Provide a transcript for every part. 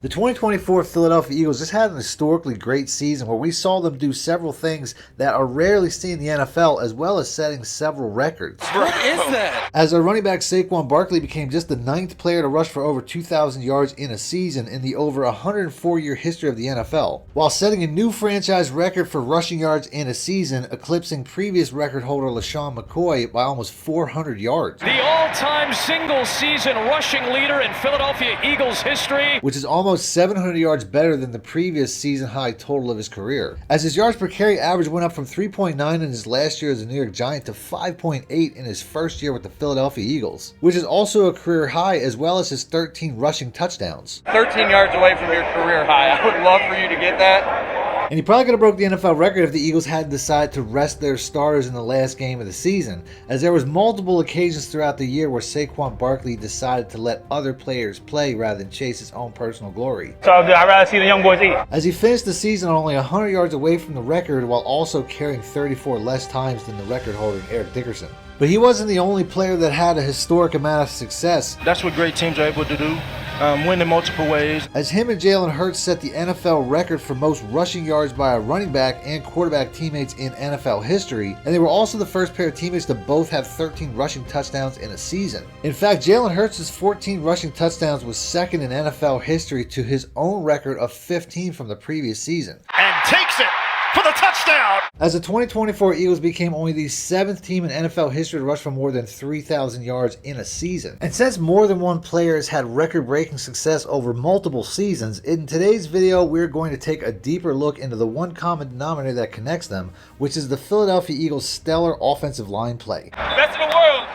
The 2024 Philadelphia Eagles just had an historically great season where we saw them do several things that are rarely seen in the NFL, as well as setting several records. What is that? As our running back Saqoun Barkley became just the 9th player to rush for over 2,000 yards in a season in the over 104-year history of the NFL, while setting a new franchise record for rushing yards in a season, eclipsing previous record holder LeSean McCoy by almost 400 yards. The all-time single-season rushing leader in Philadelphia Eagles history, which is almost 700 yards better than the previous season-high total of his career, as his yards per carry average went up from 3.9 in his last year as a New York Giant to 5.8 in his first year with the Philadelphia Eagles, which is also a career high, as well as his 13 rushing touchdowns. 13 yards away from your career high. I would love for you to get that. And he probably could have broke the NFL record if the Eagles had decided to rest their starters in the last game of the season, as there was multiple occasions throughout the year where Saquon Barkley decided to let other players play rather than chase his own personal glory. So I'd rather see the young boys eat. As he finished the season only 100 yards away from the record while also carrying 34 less times than the record holder Eric Dickerson. But he wasn't the only player that had a historic amount of success. That's what great teams are able to do, win in multiple ways. As him and Jalen Hurts set the NFL record for most rushing yards by a running back and quarterback teammates in NFL history, and they were also the first pair of teammates to both have 13 rushing touchdowns in a season. In fact, Jalen Hurts' 14 rushing touchdowns was second in NFL history to his own record of 15 from the previous season. and takes it for the touchdown. As the 2024 Eagles became only the 7th team in NFL history to rush for more than 3,000 yards in a season. And since more than one player has had record-breaking success over multiple seasons, in today's video we're going to take a deeper look into the one common denominator that connects them, which is the Philadelphia Eagles' stellar offensive line play. Best in the world.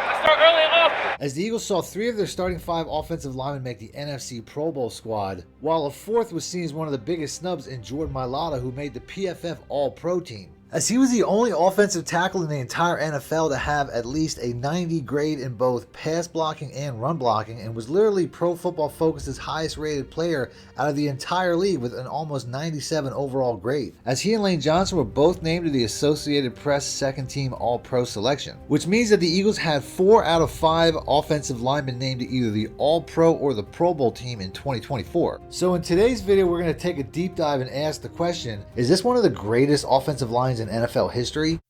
Let's start early and often. As the Eagles saw 3 of their starting 5 offensive linemen make the NFC Pro Bowl squad, while a 4th was seen as one of the biggest snubs in Jordan Mailata, who made the PFF All-Pro team. As he was the only offensive tackle in the entire NFL to have at least a 90 grade in both pass blocking and run blocking, and was literally Pro Football Focus's highest rated player out of the entire league with an almost 97 overall grade, as he and Lane Johnson were both named to the Associated Press second team All-Pro selection, which means that the Eagles had 4 out of 5 offensive linemen named to either the All-Pro or the Pro Bowl team in 2024. So in today's video we're going to take a deep dive and ask the question, is this one of the greatest offensive lines in NFL history?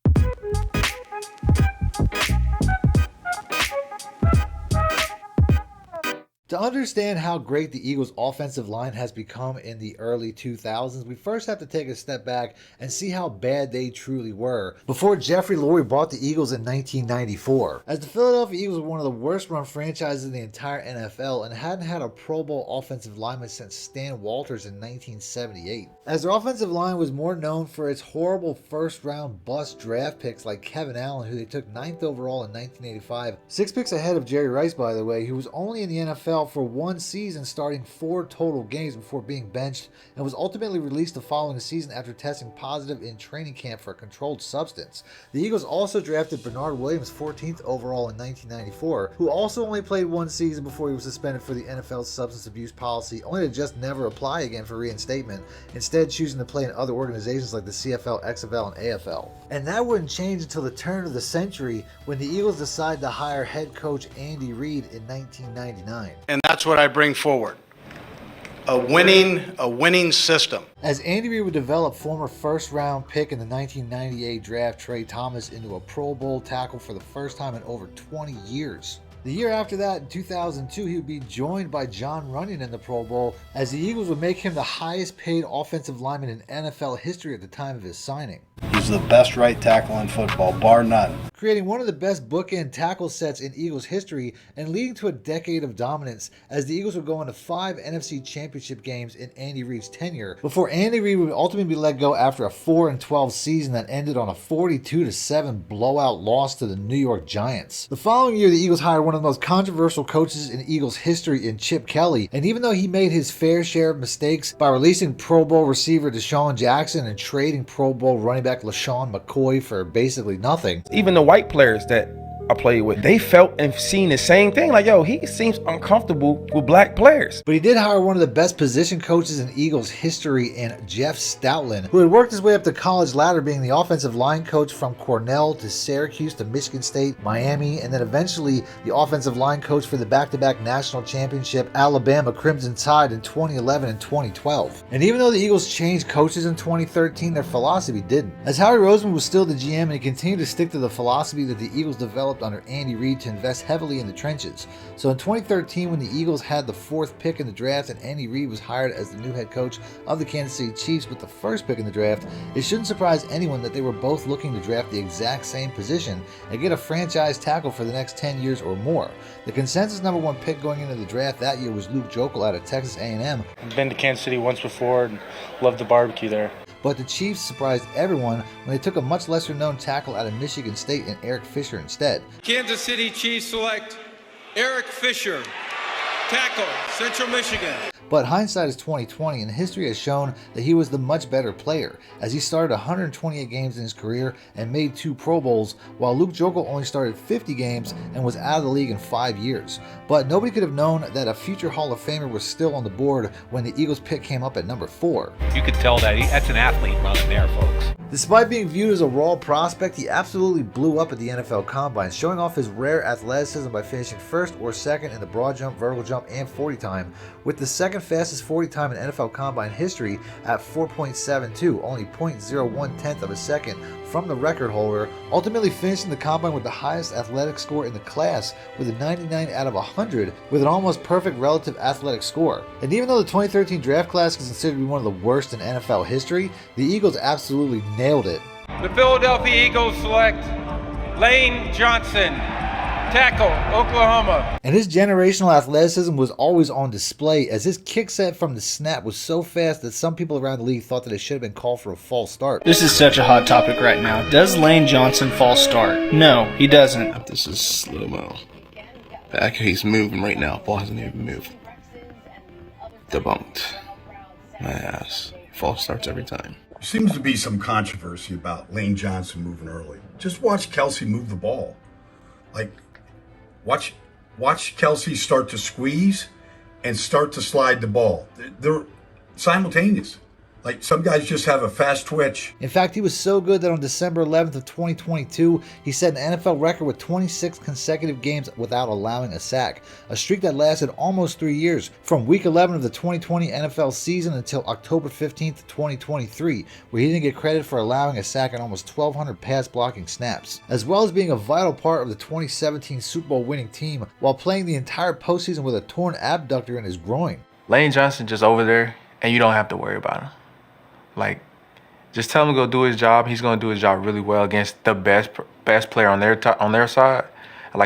To understand how great the Eagles' offensive line has become in the early 2000s, we first have to take a step back and see how bad they truly were before Jeffrey Lurie bought the Eagles in 1994. As the Philadelphia Eagles were one of the worst run franchises in the entire NFL and hadn't had a Pro Bowl offensive lineman since Stan Walters in 1978. As their offensive line was more known for its horrible first-round bust draft picks like Kevin Allen, who they took 9th overall in 1985, 6 picks ahead of Jerry Rice, by the way, who was only in the NFL for one season, starting 4 total games before being benched, and was ultimately released the following season after testing positive in training camp for a controlled substance. The Eagles also drafted Bernard Williams 14th overall in 1994, who also only played one season before he was suspended for the NFL's substance abuse policy, only to just never apply again for reinstatement, instead choosing to play in other organizations like the CFL, XFL, and AFL. And that wouldn't change until the turn of the century, when the Eagles decided to hire head coach Andy Reid in 1999. And that's what I bring forward. A winning system. As Andy Reid would develop former first-round pick in the 1998 draft Trey Thomas into a Pro Bowl tackle for the first time in over 20 years. The year after that, in 2002, he would be joined by Jon Runyan in the Pro Bowl, as the Eagles would make him the highest paid offensive lineman in NFL history at the time of his signing. He's the best right tackle in football, bar none. Creating one of the best bookend tackle sets in Eagles history and leading to a decade of dominance, as the Eagles would go into 5 NFC Championship games in Andy Reid's tenure, before Andy Reid would ultimately be let go after a 4-12 season that ended on a 42-7 blowout loss to the New York Giants. The following year, the Eagles hired one of the most controversial coaches in Eagles history in Chip Kelly, and even though he made his fair share of mistakes by releasing Pro Bowl receiver Deshaun Jackson and trading Pro Bowl running back LeSean McCoy for basically nothing, Even the white players that I played with, they felt and seen the same thing. Like, yo, he seems uncomfortable with black players. But he did hire one of the best position coaches in Eagles history in Jeff Stoutland, who had worked his way up the college ladder, being the offensive line coach from Cornell to Syracuse to Michigan State, Miami, and then eventually the offensive line coach for the back-to-back national championship Alabama Crimson Tide in 2011 and 2012. And even though the Eagles changed coaches in 2013, their philosophy didn't, as Howie Roseman was still the GM and he continued to stick to the philosophy that the Eagles developed under Andy Reid to invest heavily in the trenches. So in 2013, when the Eagles had the 4th pick in the draft and Andy Reid was hired as the new head coach of the Kansas City Chiefs with the 1st pick in the draft, it shouldn't surprise anyone that they were both looking to draft the exact same position and get a franchise tackle for the next 10 years or more. The consensus number 1 pick going into the draft that year was Luke Joeckel out of Texas A&M. I've been to Kansas City once before and loved the barbecue there. But the Chiefs surprised everyone when they took a much lesser known tackle out of Michigan State and Eric Fisher instead. Kansas City Chiefs select Eric Fisher, tackle, Central Michigan. But hindsight is 20/20, and history has shown that he was the much better player, as he started 128 games in his career and made 2 Pro Bowls, while Luke Joeckel only started 50 games and was out of the league in 5 years. But nobody could have known that a future Hall of Famer was still on the board when the Eagles pick came up at number 4. You could tell that that's an athlete running there, folks. Despite being viewed as a raw prospect, he absolutely blew up at the NFL Combine, showing off his rare athleticism by finishing 1st or 2nd in the broad jump, vertical jump, and 40 time, with the 2nd fastest 40 time in NFL Combine history at 4.72, only 0.01 of a second from the record holder, ultimately finishing the Combine with the highest athletic score in the class with a 99 out of 100 with an almost perfect relative athletic score. And even though the 2013 draft class is considered to be one of the worst in NFL history, the Eagles absolutely nailed it. The Philadelphia Eagles select Lane Johnson, tackle, Oklahoma. And his generational athleticism was always on display, as his kick set from the snap was so fast that some people around the league thought that it should have been called for a false start. This is such a hot topic right now. Does Lane Johnson false start? No, he doesn't. This is slow-mo. He's moving right now. Ball hasn't even moved. Debunked. My ass. False starts every time. There seems to be some controversy about Lane Johnson moving early. Just watch Kelce move the ball. Watch Kelce start to squeeze and start to slide the ball. They're simultaneous. Some guys just have a fast twitch. In fact, he was so good that on December 11th of 2022, he set an NFL record with 26 consecutive games without allowing a sack, a streak that lasted almost 3 years, from Week 11 of the 2020 NFL season until October 15th, 2023, where he didn't get credit for allowing a sack on almost 1,200 pass blocking snaps, as well as being a vital part of the 2017 Super Bowl winning team while playing the entire postseason with a torn abductor in his groin. Lane Johnson just over there, and you don't have to worry about him. Just tell him to go do his job. He's going to do his job really well against the best player on their side.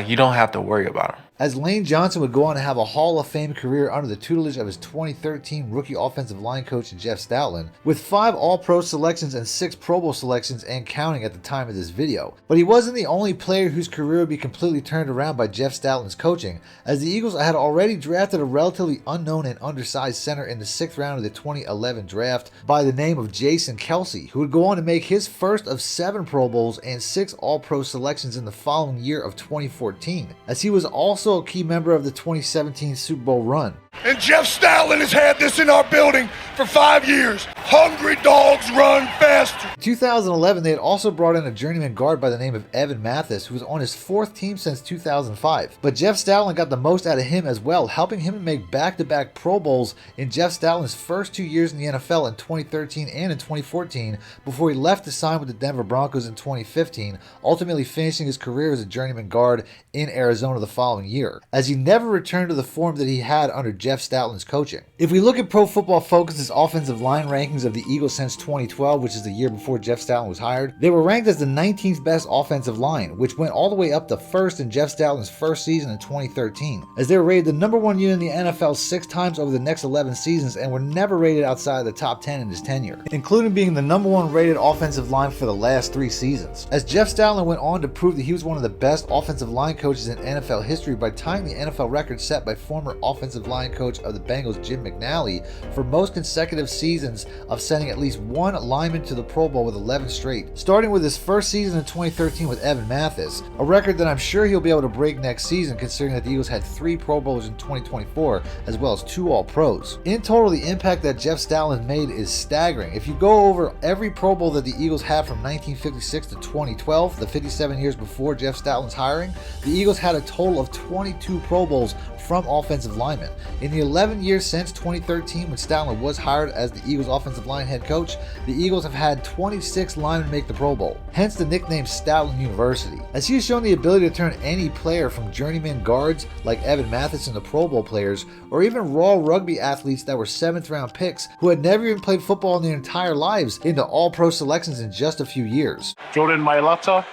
You don't have to worry about him. As Lane Johnson would go on to have a Hall of Fame career under the tutelage of his 2013 rookie offensive line coach Jeff Stoutland, with 5 All-Pro selections and 6 Pro Bowl selections and counting at the time of this video. But he wasn't the only player whose career would be completely turned around by Jeff Stoutland's coaching, as the Eagles had already drafted a relatively unknown and undersized center in the 6th round of the 2011 draft by the name of Jason Kelce, who would go on to make his first of 7 Pro Bowls and 6 All-Pro selections in the following year of 2014, as he was also a key member of the 2017 Super Bowl run. And Jeff Stoutland has had this in our building for 5 years. Hungry dogs run faster. In 2011, they had also brought in a journeyman guard by the name of Evan Mathis, who was on his 4th team since 2005. But Jeff Stoutland got the most out of him as well, helping him to make back-to-back Pro Bowls in Jeff Stoutland's first 2 years in the NFL in 2013 and in 2014, before he left to sign with the Denver Broncos in 2015, ultimately finishing his career as a journeyman guard in Arizona the following year, as he never returned to the form that he had under Jeff Stoutland's coaching. If we look at Pro Football Focus's offensive line rankings of the Eagles since 2012, which is the year before Jeff Stoutland was hired, they were ranked as the 19th best offensive line, which went all the way up to 1st in Jeff Stoutland's first season in 2013, as they were rated the #1 unit in the NFL 6 times over the next 11 seasons and were never rated outside of the top 10 in his tenure, including being the #1 rated offensive line for the last 3 seasons. As Jeff Stoutland went on to prove that he was one of the best offensive line coaches in NFL history by tying the NFL record set by former offensive line line coach of the Bengals, Jim McNally, for most consecutive seasons of sending at least one lineman to the Pro Bowl with 11 straight, starting with his first season in 2013 with Evan Mathis, a record that I'm sure he'll be able to break next season considering that the Eagles had 3 Pro Bowlers in 2024 as well as 2 All-Pros. In total, the impact that Jeff Stoutland made is staggering. If you go over every Pro Bowl that the Eagles had from 1956 to 2012, the 57 years before Jeff Stoutland's hiring, the Eagles had a total of 22 Pro Bowls from offensive linemen. In the 11 years since 2013, when Stoutland was hired as the Eagles offensive line head coach, the Eagles have had 26 linemen make the Pro Bowl, hence the nickname Stoutland University, as he has shown the ability to turn any player from journeyman guards like Evan Mathis into Pro Bowl players, or even raw rugby athletes that were 7th round picks who had never even played football in their entire lives into All-Pro selections in just a few years. Jordan Mailata,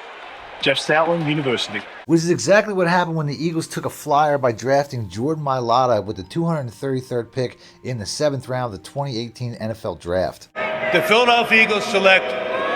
Jeff Stoutland University. Which is exactly what happened when the Eagles took a flyer by drafting Jordan Mailata with the 233rd pick in the 7th round of the 2018 NFL Draft. The Philadelphia Eagles select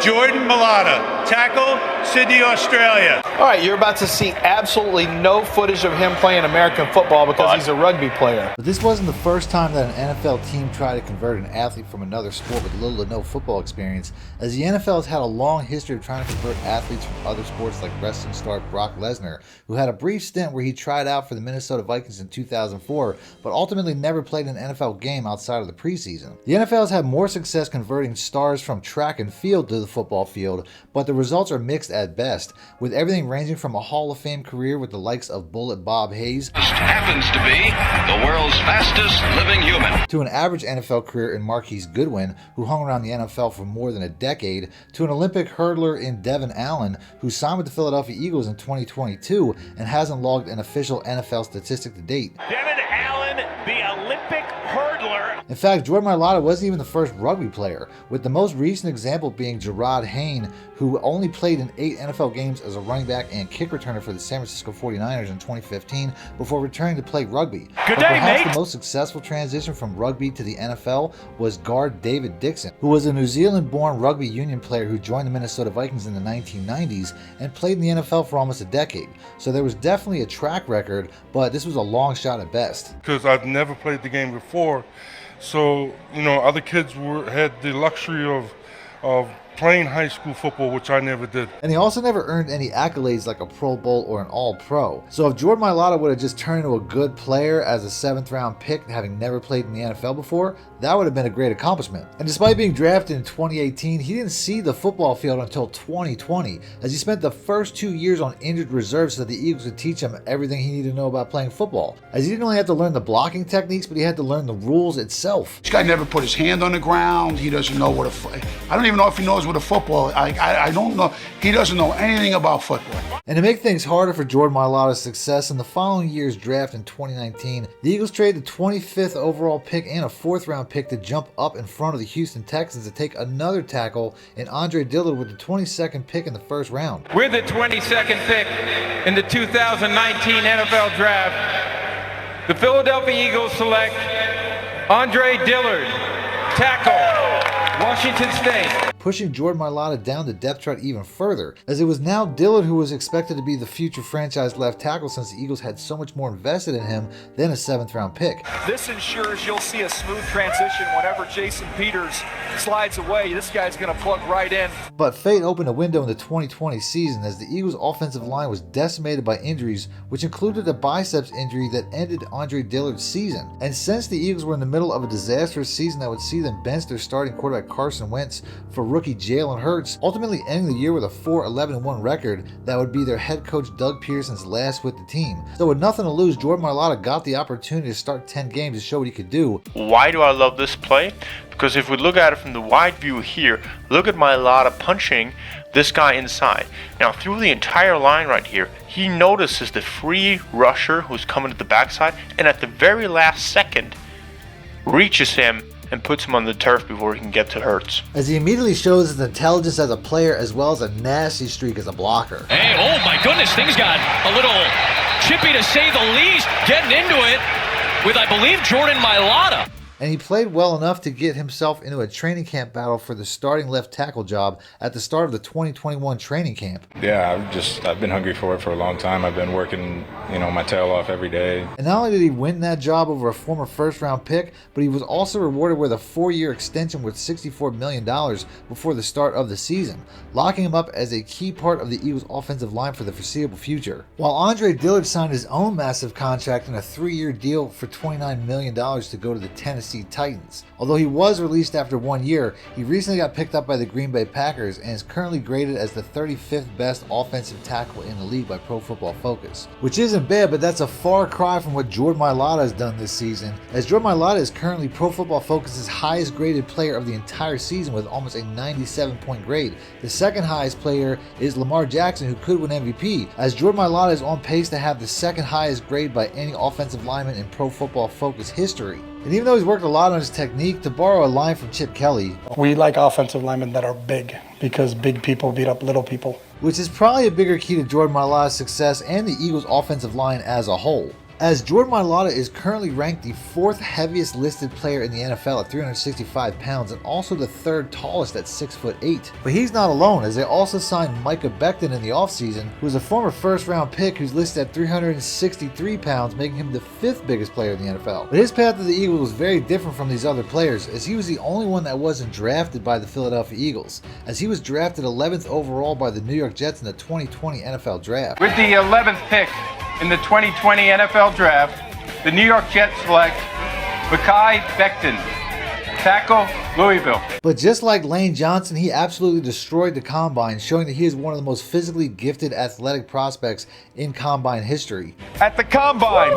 Jordan Mailata, tackle, Sydney, Australia. All right, you're about to see absolutely no footage of him playing American football because he's a rugby player. But this wasn't the first time that an NFL team tried to convert an athlete from another sport with little to no football experience, as the NFL has had a long history of trying to convert athletes from other sports like wrestling star Brock Lesnar, who had a brief stint where he tried out for the Minnesota Vikings in 2004, but ultimately never played an NFL game outside of the preseason. The NFL has had more success converting stars from track and field to the football field, but the results are mixed at best, with everything ranging from a Hall of Fame career with the likes of Bullet Bob Hayes, happens to be the world's fastest living human, to an average NFL career in Marquise Goodwin, who hung around the NFL for more than a decade, to an Olympic hurdler in Devin Allen, who signed with the Philadelphia Eagles in 2022 and hasn't logged an official NFL statistic to date. Devin Allen, the Olympic hurdler. In fact, Jordan Mailata wasn't even the first rugby player, with the most recent example being Gerard Hayne, who only played in 8 NFL games as a running back and kick returner for the San Francisco 49ers in 2015 before returning to play rugby. Good day, perhaps mate. The most successful transition from rugby to the NFL was guard David Dickerson, who was a New Zealand-born rugby union player who joined the Minnesota Vikings in the 1990s and played in the NFL for almost a decade. So there was definitely a track record, but this was a long shot at best. Because I've never played the game before, so other kids had the luxury of playing high school football, which I never did. And he also never earned any accolades like a Pro Bowl or an All-Pro. So if Jordan Mailata would have just turned into a good player as a 7th round pick, having never played in the NFL before, that would have been a great accomplishment. And despite being drafted in 2018, he didn't see the football field until 2020, as he spent the first 2 years on injured reserve so that the Eagles could teach him everything he needed to know about playing football. As he didn't only have to learn the blocking techniques, but he had to learn the rules itself. This guy never put his hand on the ground. He doesn't know I don't even know if he knows what a football. I don't know. He doesn't know anything about football. And to make things harder for Jordan Mailata's success, in the following year's draft in 2019, the Eagles traded the 25th overall pick and a 4th round pick to jump up in front of the Houston Texans to take another tackle in Andre Dillard with the 22nd pick in the 1st round. With the 22nd pick in the 2019 NFL Draft, the Philadelphia Eagles select Andre Dillard, tackle, Washington State. Pushing Jordan Mailata down the depth chart even further, as it was now Dillard who was expected to be the future franchise left tackle since the Eagles had so much more invested in him than a 7th round pick. This ensures you'll see a smooth transition whenever Jason Peters slides away. This guy's going to plug right in. But fate opened a window in the 2020 season as the Eagles' offensive line was decimated by injuries, which included a biceps injury that ended Andre Dillard's season. And since the Eagles were in the middle of a disastrous season that would see them bench their starting quarterback Carson Wentz for rookie Jalen Hurts, ultimately ending the year with a 4-11-1 record that would be their head coach Doug Pearson's last with the team. So with nothing to lose, Jordan Mailata got the opportunity to start 10 games to show what he could do. Why do I love this play? Because if we look at it from the wide view here, look at Mailata punching this guy inside. Now through the entire line right here, he notices the free rusher who's coming to the backside, and at the very last second reaches him and puts him on the turf before he can get to Hurts. As he immediately shows his intelligence as a player as well as a nasty streak as a blocker. Hey, oh my goodness, things got a little chippy to say the least, getting into it with, I believe, Jordan Mailata. and he played well enough to get himself into a training camp battle for the starting left tackle job at the start of the 2021 training camp. Yeah, I've been hungry for it for a long time. I've been working, my tail off every day. And not only did he win that job over a former first-round pick, but he was also rewarded with a 4-year extension worth $64 million before the start of the season, locking him up as a key part of the Eagles' offensive line for the foreseeable future. While Andre Dillard signed his own massive contract in a 3-year deal for $29 million to go to the Tennessee Titans. Although he was released after 1 year, he recently got picked up by the Green Bay Packers and is currently graded as the 35th best offensive tackle in the league by Pro Football Focus. Which isn't bad, but that's a far cry from what Jordan Mailata has done this season, as Jordan Mailata is currently Pro Football Focus's highest graded player of the entire season with almost a 97-point grade. The second highest player is Lamar Jackson, who could win MVP, as Jordan Mailata is on pace to have the second highest grade by any offensive lineman in Pro Football Focus history. And even though he's worked a lot on his technique, to borrow a line from Chip Kelly, we like offensive linemen that are big because big people beat up little people. Which is probably a bigger key to Jordan Mailata's success and the Eagles' offensive line as a whole, as Jordan Mailata is currently ranked the 4th heaviest listed player in the NFL at 365 pounds and also the 3rd tallest at 6'8". But he's not alone, as they also signed Micah Becton in the offseason, who is a former first-round pick who's listed at 363 pounds, making him the 5th biggest player in the NFL. But his path to the Eagles was very different from these other players, as he was the only one that wasn't drafted by the Philadelphia Eagles, as he was drafted 11th overall by the New York Jets in the 2020 NFL Draft. With the 11th pick in the 2020 NFL Draft, the New York Jets select Mekhi Becton, tackle, Louisville. But just like Lane Johnson, he absolutely destroyed the Combine, showing that he is one of the most physically gifted athletic prospects in Combine history. At the Combine,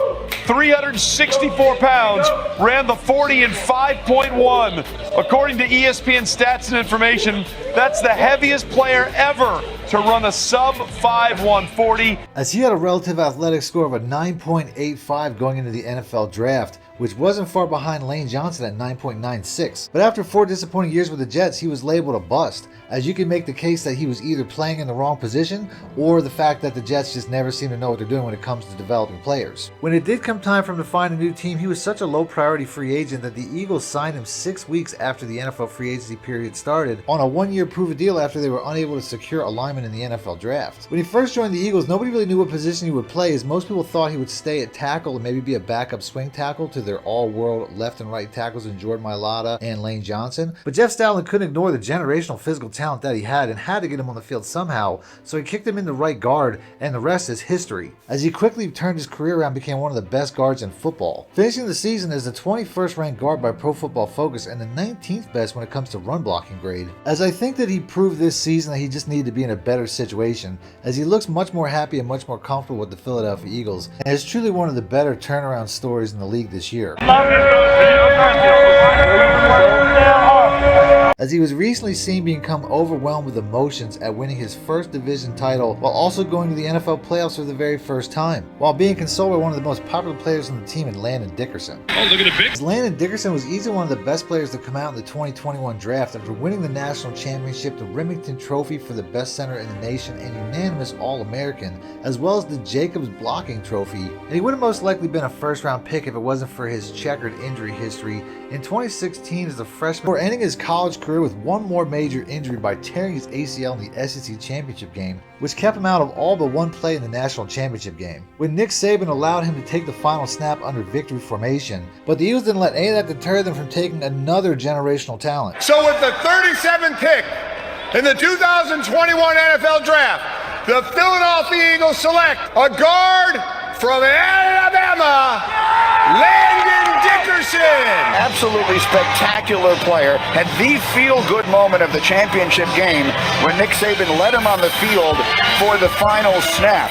364 pounds, ran the 40 in 5.1. According to ESPN Stats and Information, that's the heaviest player ever to run a sub-5 40. As he had a relative athletic score of a 9.85 going into the NFL Draft, which wasn't far behind Lane Johnson at 9.96. But after 4 disappointing years with the Jets, he was labeled a bust, as you can make the case that he was either playing in the wrong position or the fact that the Jets just never seem to know what they're doing when it comes to developing players. When it did come time for him to find a new team, he was such a low priority free agent that the Eagles signed him 6 weeks after the NFL free agency period started on a 1-year prove-a deal after they were unable to secure alignment in the NFL Draft. When he first joined the Eagles, nobody really knew what position he would play, as most people thought he would stay at tackle and maybe be a backup swing tackle to their all-world left and right tackles in Jordan Mailata and Lane Johnson. But Jeff Stoutland couldn't ignore the generational physical talent that he had and had to get him on the field somehow, so he kicked him into right guard, and the rest is history, as he quickly turned his career around and became one of the best guards in football, finishing the season as the 21st ranked guard by Pro Football Focus and the 19th best when it comes to run blocking grade. As I think that he proved this season that he just needed to be in a better situation, as he looks much more happy and much more comfortable with the Philadelphia Eagles, and is truly one of the better turnaround stories in the league this year. As he was recently seen become overwhelmed with emotions at winning his first division title while also going to the NFL playoffs for the very first time, while being consoled by one of the most popular players on the team in Landon Dickerson. Oh, look at the big. Landon Dickerson was easily one of the best players to come out in the 2021 draft after winning the national championship, the Remington Trophy for the best center in the nation, and unanimous All-American, as well as the Jacobs Blocking Trophy. And he would have most likely been a first-round pick if it wasn't for his checkered injury history in 2016 as a freshman, before ending his college career with one more major injury by tearing his ACL in the SEC championship game, which kept him out of all but one play in the national championship game, when Nick Saban allowed him to take the final snap under victory formation. But the Eagles didn't let any of that deter them from taking another generational talent. So with the 37th pick in the 2021 NFL Draft, the Philadelphia Eagles select a guard from Alabama, Landon Dickerson. Absolutely spectacular player. Had the feel-good moment of the championship game when Nick Saban led him on the field for the final snap.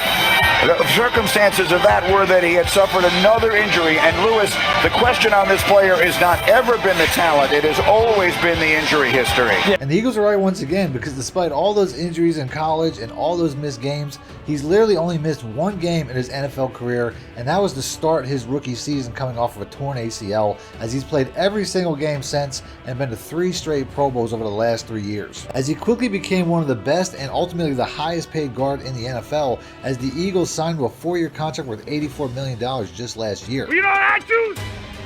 The circumstances of that were that he had suffered another injury, and Lewis, the question on this player has not ever been the talent, it has always been the injury history. And the Eagles are right once again, because despite all those injuries in college and all those missed games, he's literally only missed one game in his NFL career, and that was to start his rookie season coming off of a torn ACL, as he's played every single game since and been to 3 straight Pro Bowls over the last 3 years. As he quickly became one of the best and ultimately the highest paid guard in the NFL, as the Eagles signed to a 4-year contract worth $84 million just last year. You know what I choose?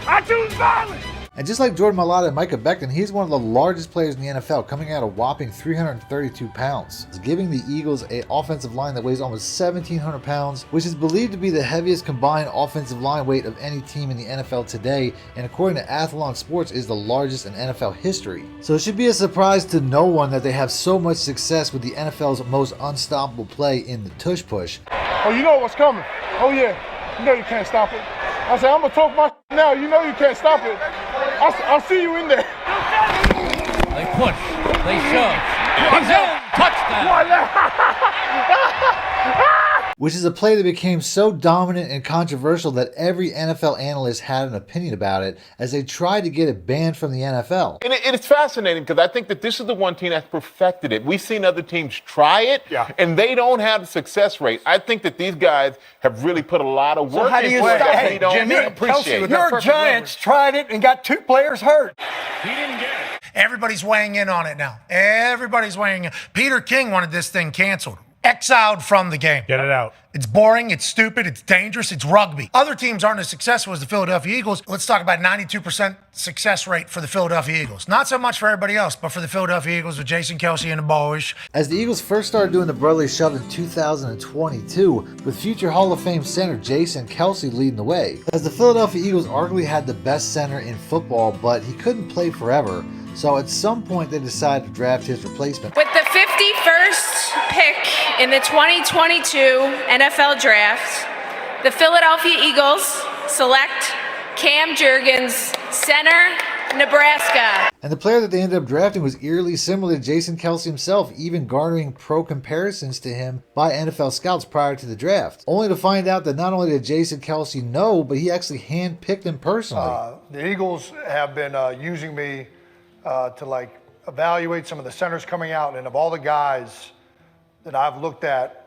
I choose violence. And just like Jordan Mailata and Micah Becton, he's one of the largest players in the NFL, coming out a whopping 332 pounds, giving the Eagles an offensive line that weighs almost 1,700 pounds, which is believed to be the heaviest combined offensive line weight of any team in the NFL today, and according to Athlon Sports is the largest in NFL history. So it should be a surprise to no one that they have so much success with the NFL's most unstoppable play in the tush push. Oh, you know what's coming. Oh yeah, you know you can't stop it. I said, I'm gonna talk my now, you know you can't stop it. I'll see you in there. They push, they shove. He's in, touchdown. Which is a play that became so dominant and controversial that every NFL analyst had an opinion about it as they tried to get it banned from the NFL. And it's fascinating because I think that this is the one team that's perfected it. We've seen other teams try it, and they don't have the success rate. I think that these guys have really put a lot of work into it that we don't appreciate. Your Giants tried it and got 2 players hurt. He didn't get it. Everybody's weighing in on it now. Everybody's weighing in. Peter King wanted this thing canceled. Exiled from the game. Get it out. It's boring, it's stupid, it's dangerous, it's rugby. Other teams aren't as successful as the Philadelphia Eagles. Let's talk about 92% success rate for the Philadelphia Eagles. Not so much for everybody else, but for the Philadelphia Eagles with Jason Kelce and the boys. As the Eagles first started doing the brotherly shove in 2022, with future Hall of Fame center Jason Kelce leading the way. As the Philadelphia Eagles arguably had the best center in football, but he couldn't play forever. So at some point they decided to draft his replacement. With the 51st pick in the 2022 NFL Draft, the Philadelphia Eagles select Cam Jurgens, center, Nebraska. And the player that they ended up drafting was eerily similar to Jason Kelce himself, even garnering pro comparisons to him by NFL scouts prior to the draft. Only to find out that not only did Jason Kelce know, but he actually handpicked him personally. The Eagles have been using me to evaluate some of the centers coming out, and of all the guys that I've looked at,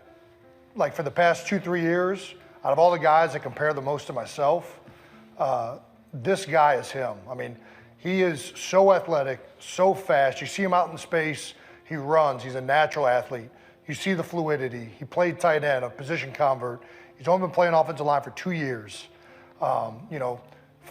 for the past 2-3 years, out of all the guys that compare the most to myself, this guy is him. I mean, he is so athletic, so fast. You see him out in space, he runs, he's a natural athlete. You see the fluidity. He played tight end, a position convert. He's only been playing offensive line for 2 years. 4'9",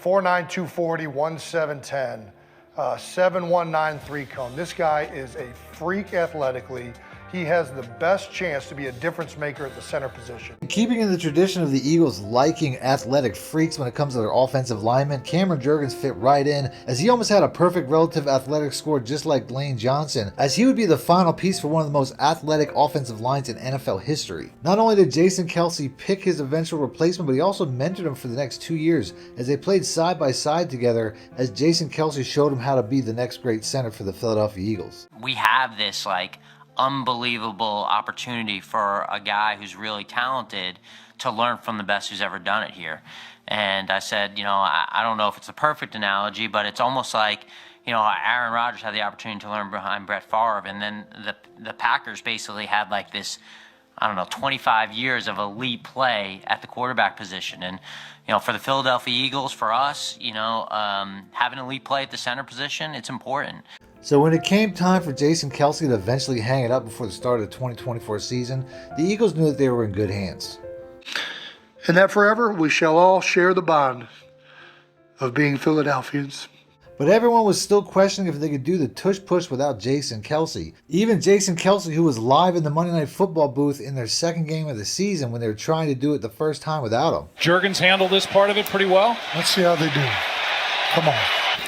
240, 1'7", 7'1", cone. This guy is a freak athletically. He has the best chance to be a difference maker at the center position. Keeping in the tradition of the Eagles liking athletic freaks when it comes to their offensive linemen, Cameron Jurgens fit right in, as he almost had a perfect relative athletic score just like Lane Johnson, as he would be the final piece for one of the most athletic offensive lines in NFL history. Not only did Jason Kelce pick his eventual replacement, but he also mentored him for the next 2 years as they played side by side together, as Jason Kelce showed him how to be the next great center for the Philadelphia Eagles. We have this unbelievable opportunity for a guy who's really talented to learn from the best who's ever done it here. And I said, I don't know if it's a perfect analogy, but it's almost like, Aaron Rodgers had the opportunity to learn behind Brett Favre, and then the Packers basically had this, 25 years of elite play at the quarterback position. And, for the Philadelphia Eagles, for us, having elite play at the center position, it's important. So when it came time for Jason Kelce to eventually hang it up before the start of the 2024 season, the Eagles knew that they were in good hands. And that forever we shall all share the bond of being Philadelphians. But everyone was still questioning if they could do the tush push without Jason Kelce. Even Jason Kelce, who was live in the Monday Night Football booth in their second game of the season when they were trying to do it the first time without him. Jurgens handled this part of it pretty well. Let's see how they do. Come on.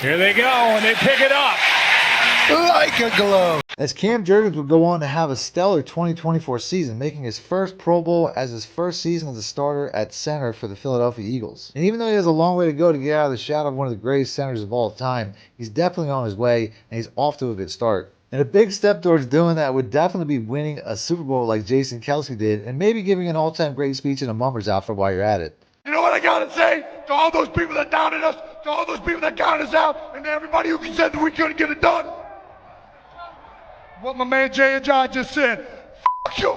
Here they go, and they pick it up. Like a glove. As Cam Jurgens would go on to have a stellar 2024 season, making his first Pro Bowl as his first season as a starter at center for the Philadelphia Eagles. And even though he has a long way to go to get out of the shadow of one of the greatest centers of all time, he's definitely on his way, and he's off to a good start. And a big step towards doing that would definitely be winning a Super Bowl like Jason Kelce did, and maybe giving an all-time great speech in a mummer's outfit while you're at it. You know what I gotta say to all those people that doubted us, to all those people that counted us out, and to everybody who said that we couldn't get it done? What my man Jay and John just said, f*** you.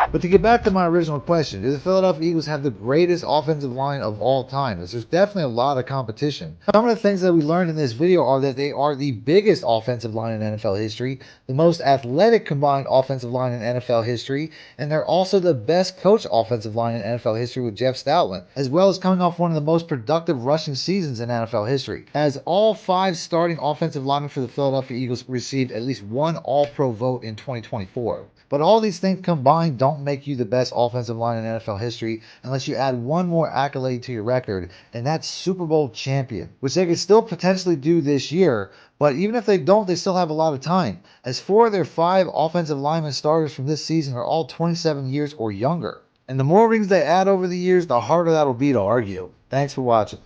But to get back to my original question, do the Philadelphia Eagles have the greatest offensive line of all time? There's definitely a lot of competition. Some of the things that we learned in this video are that they are the biggest offensive line in NFL history, the most athletic combined offensive line in NFL history, and they're also the best coached offensive line in NFL history with Jeff Stoutland, as well as coming off one of the most productive rushing seasons in NFL history, as all 5 starting offensive linemen for the Philadelphia Eagles received at least one All-Pro vote in 2024. But all these things combined don't make you the best offensive line in NFL history unless you add one more accolade to your record, and that's Super Bowl champion, which they could still potentially do this year. But even if they don't, they still have a lot of time, as 4 of their 5 offensive lineman starters from this season are all 27 years or younger. And the more rings they add over the years, the harder that'll be to argue. Thanks for watching.